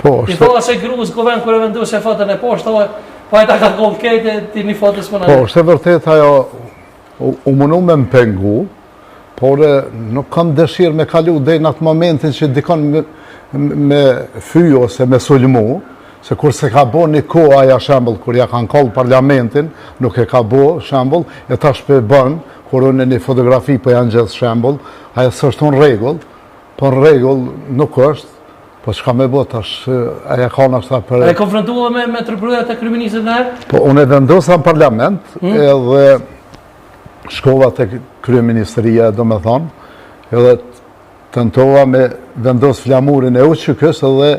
Po, I thua se gruas kuvend kur e vendosë fotën e poshtë, pa e ta ka kollë kejtë ti një fotës më në. Po, është e vërtet ajo, u mundu me më pengu, por nuk kam dëshirë me kalu dhe në atë momentin që dikon me fyjo ose me sulmu, se kur se ka bo një ko aja shembull, kur ja kanë kollë parlamentin, nuk e ka bo shembull, e tash për bën, kur unë një fotografi për janë gjithë shembull, aja së është në regull, po në regull nuk është, po që ka me bo tash, aja ka në ashta për... E konfrontua me truprujet e kryeministit në herë? Po, unë e vendosa në parlament, edhe shkova të kryeministëria, do me thonë, edhe tentova me vendos flamurin e uqëkës edhe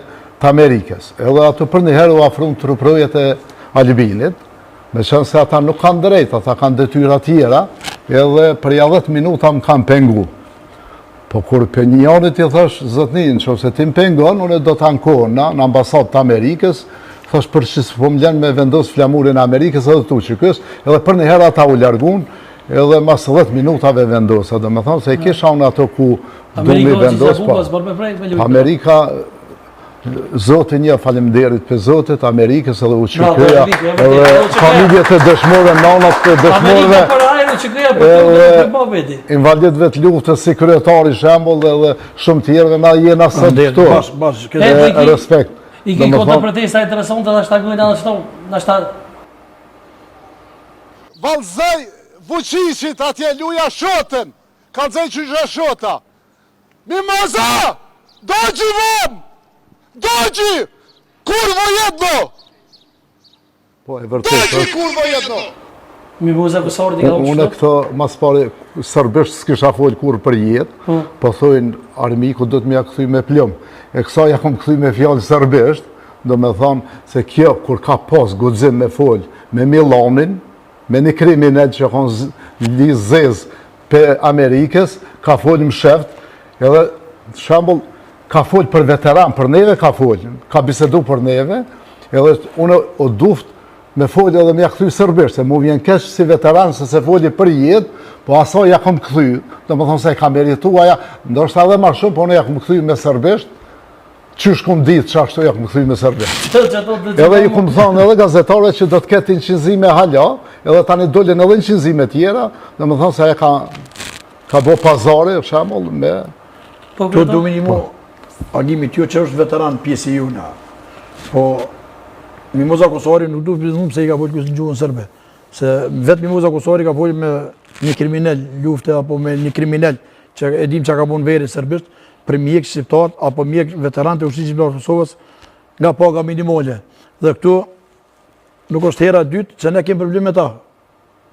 të Amerikës. Edhe ato për një herë u afrun truprujet e Albinit, me qënë se ata nuk kanë drejt, ata kanë detyra tjera, edhe për 10 minuta më kanë pengu. Po kur për një janit i thash, zëtnin, që ose ti më pengon, unë do të ankohën në ambasatë të Amerikës, thash për që së po më lënë me vendos flamurin e Amerikës edhe të uqëkës, edhe për një herë ata u largun, edhe mas 10 minutave vendosa, dhe me thonë se i kisha unë ato ku du mi vendos, Amerika, Zotin një falemderit për Zotit, Amerikës edhe uqëkëja, edhe familjet e dëshmore, nanat të dëshmore, edhe invalidve të luftës si kryetari shembull edhe shumë tjerëve na jena së të këto, respekt. I ki kontra protesta interesante dhe ashta gujnë edhe shto, Valzej Vučićit atje luja shotën, kanë zej që gjë shota. Mimoza! Dođi vam! Dođi! Kurvo jedno! Po, e vërtet është. Dođi kurvo jedno! Mimoza Kusori t'i ka unë këto, mas pari, sërbisht s'kisha folë kur për jetë, po thojnë, armiku do të mja këthuj me plëm. E kësa ja kom këthuj me fjallë sërbisht, do me thonë se kjo, kur ka pas gudzim me folë, me Milanin, me një kriminal që konë lizez për Amerikës, ka folë më sheft, edhe shambull, ka folë për veteran, për neve ka folë, ka bisedu për neve, edhe unë o duft me folë edhe me ja këthy sërbisht, se mu vjen kesh si veteran, se se folë për jetë, po aso ja kom këthy, do më thonë se ka meritu aja, ndoshta edhe ma shumë, po unë ja kom këthy me sërbisht, qysh kom ditë që ashtu ja kom këthy me sërbisht. Edhe ju kom thonë edhe gazetare që do të ketë inqinzime hala, edhe tani dollin edhe inqinzime tjera, do më thonë se aja ka bo pazare, shemull, me... Të du minimu, agimi tjo që është veteran pjesë i juna, po Mimoza Kusori nuk du përzum se i ka folë kësë në gjuhën sërbe, se vetë Mimoza Kusori ka folë me një kriminell lufte, apo me një kriminell që e dim që ka punë veri sërbisht, për mjek shqiptar, apo mjek veteran të ushtrisë shqiptar të Kosovës, nga paga minimale. Dhe këtu nuk është hera dytë që ne kemë probleme me ta.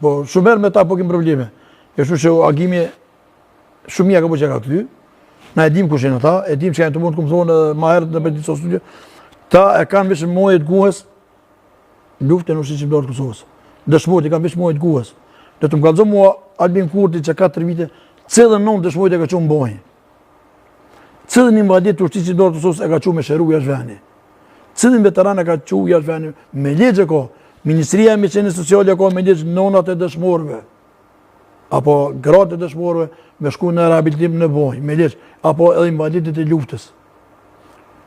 Po shumë herë me ta po kemë probleme. E shu që agimi shumë mjeka po që ka këty, na e dim kushin ata, e dim që ka në të mund të këmë thonë ma herët në përditë së studio, ta e kanë vishë mojët guhes luftën në ushtrisë shqiptar të Kosovës. Dëshmojt e kanë vishë mojët guhes. Dhe të më kalëzë mua Albin Kurti që 4 vite, cëllën nëmë dëshmojt e ka qumë bojnë. Cëllën invadit të ushtrisë shqiptar të Kosovës e ka qumë me shëru jashtë veni. Cëllën veteran e ka qumë jashtë veni. Me legje ko, Ministria e Mjeqenit Sociale ka me legje nonat e dëshmorëve, apo gratë e dëshmorëve me shku në rehabilitim në bojnë, me legje, apo edhe invaditit e luftës.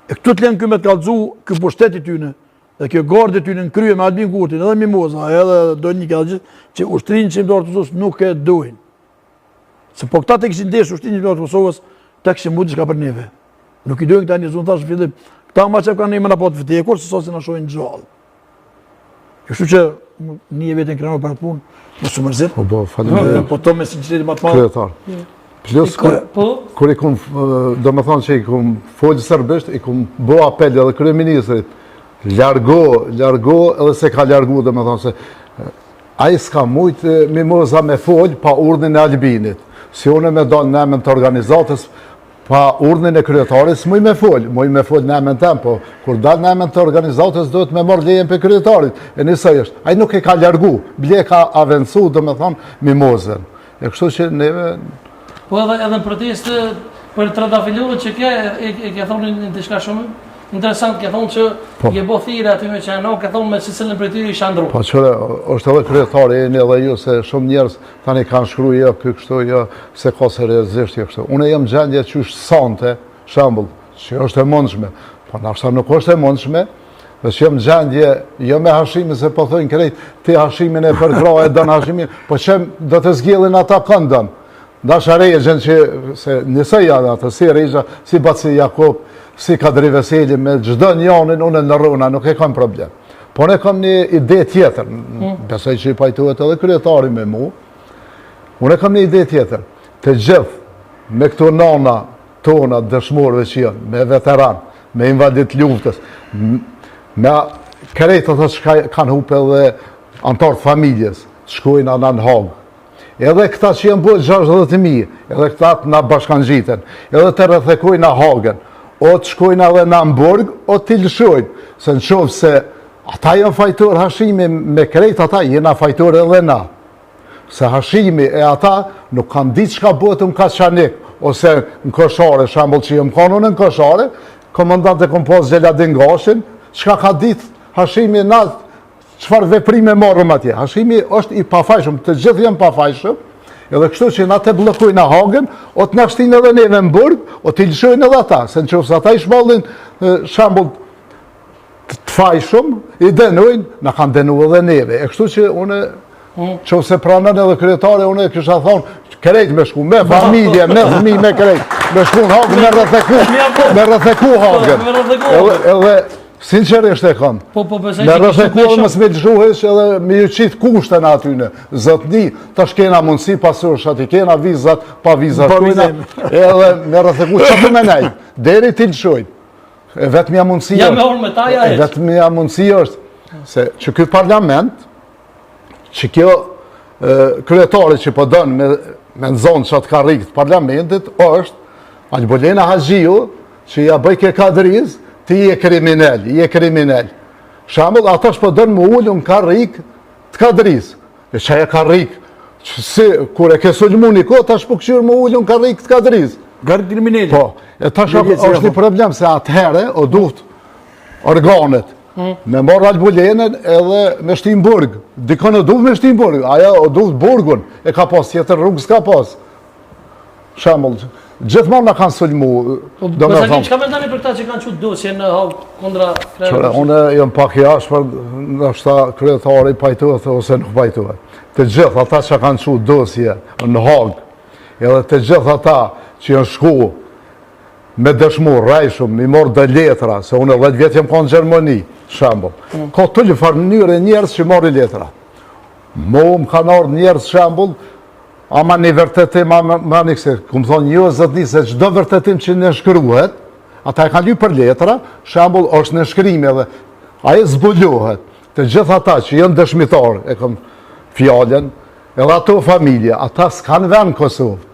E këtu të lenë këmë të kalëzu këtë pushtetit tyne, dhe kjo gardit tyne në krye me Albin Kurtin, edhe Mimoza, edhe dojnë një këtë gjithë, që ushtrinë shqiptar të Kosovës nuk e dojnë. Se po këta të këshin desh ushtrinë shqiptar të Kosovës, të këshin mu diçka për neve. Nuk i dojnë këta një zonë thashë fillim, këta ma që kanë një më në patë vëtekur, se sosin a shojnë gjallë. Kështu që një vetën krenoj për atë punë, më së mërzit, po to me sincerit më të madhë. Plus, kur i kum, do më thonë që i kum folë sërbisht, i kum bo apel edhe kryeministrit, largo edhe se ka largu, do më thonë se a i s'ka mujtë Mimoza me folë pa urdhën e Albinit. Si une me do në nemen të organizatës, pa urdhën e kryetaris, muj me folë nemen tem, po kur dalë nemen të organizatës, do të me morë lejen për kryetarit. E njësë është, a i nuk e ka largu, bile ka avencu, do më thonë, Mimozën. E kështu që neve... Po edhe në protestë për trëndafilurët që kje, e ke thonë në të shka shumë interesant, ke thonë që je bo thire aty me që e ke thonë me që cilën për ty i shandru. Po qëre, është edhe kryetari e një dhe ju, se shumë njerës tani kanë shkru jo, kështu jo, se ka seriozisht jo kështu. Unë e jem gjendje që është sante, shambull, që është e mundshme. Po nashta nuk është e mundshme, dhe që jem gjendje, jo me hashimin se po thënë krejt, ti hashimin e përkra e dënë hashimin, po që do të zgjellin ata këndën. Dasha Rejgjen që, se njësë janë atë, si Rejgja, si Baci Jakub, si Kadri Veseli, me gjdo njonin, unë në rruna, nuk e kam problem. Po ne kam një ide tjetër, besoj që i pajtuhet edhe kryetari me mu, unë e kam një ide tjetër, të gjithë, me këto nana tona dëshmorëve që janë, me veteran, me invadit luftës, me krejtë të që kanë hupe edhe antartë familjes, shkojnë anë në Hagë. Edhe këta që jenë bërë 60.000, edhe këta të nga bashkan gjiten, edhe të rrethekojnë në Hagën, o të shkojnë edhe në Hamburg, o të lëshojnë, se në qovë se ata jenë fajtor hashimi me krejtë, ata jenë fajtor edhe na. Se hashimi e ata nuk kanë ditë që ka bëtë në Kaçanik, ose në Koshare, shambull që jemë kanun në Koshare, komandant e kompos Gjeladin Gashin, që ka ditë hashimi na, qëfar veprime marrëm atje. Hashimi është i pafajshëm, të gjithë jenë pafajshëm, edhe kështu që na të blokojnë në Hagën, o të nashtinë edhe neve në burg, o të lëshojnë edhe ata, se në qëfës ata i shballin shambull të fajshëm, i denojnë, na kanë denu edhe neve. E kështu që une, qëfës e pranën edhe kryetare, une kësha thonë, krejt me shku, me familje, me fëmi, me krejt, me shku në Hagën, me rrëtheku Hagën. Edhe, sinqerisht e kam. Me rrëtheku edhe më s'me lëshuhesh edhe me ju qitë kushtën atyne. Zëtni, tash kena mundësi pasurëshat, i kena vizat, pa vizat kujna, edhe me rrëtheku që të menej, deri ti lëshojnë. E vetëmja mundësi është. E vetëmja mundësi është, se që këtë parlament, që kjo kryetari që po dënë me nëzonë që atë karikët parlamentit, është Albolena Haxhiu, që ja bëj ke kadriz, ti je kriminel. Shambull, ata shpo dënë më ullu në karrik të kadriz. E që e karrik, kur e ke sulmu një kohë, ta shpo këshirë më ullu në karrik të kadriz. Garë kriminelli. Po, e ta është një problem se atëhere o duht organet me marrë Albolenën edhe me shtim burg. Dikon o duht me shtim burg, aja o duht burgun, e ka pas, tjetër rrugës ka pas. Shambull, gjithmonë në kanë sulmu. Besakim, që ka me ndani për ta që kanë qëtë dosje në Hagë kundra krejtë? Une jëmë pak jashtë, për nështë kryetari pajtuhet ose nuk pajtuhet. Të gjithë ata që kanë qëtë dosje në Hagë, edhe të gjithë ata që janë shku me dëshmur, rajshum, mi morë dhe letra, se unë 10 vjetë jem ka në Gjermani, shambull. Ka të farë njëre njerës që marë letra. Mo më kanë ardhë njerës shambull, ama një vërtetim, ama një këse, këmë thonë një zëtni, se qdo vërtetim që në shkruhet, ata e kanë një për letra, shambull është në shkrimi edhe, aje zbulohet, të gjithë ata që jënë dëshmitarë, e këmë fjallën, edhe ato familje, ata s'kanë venë Kosovë.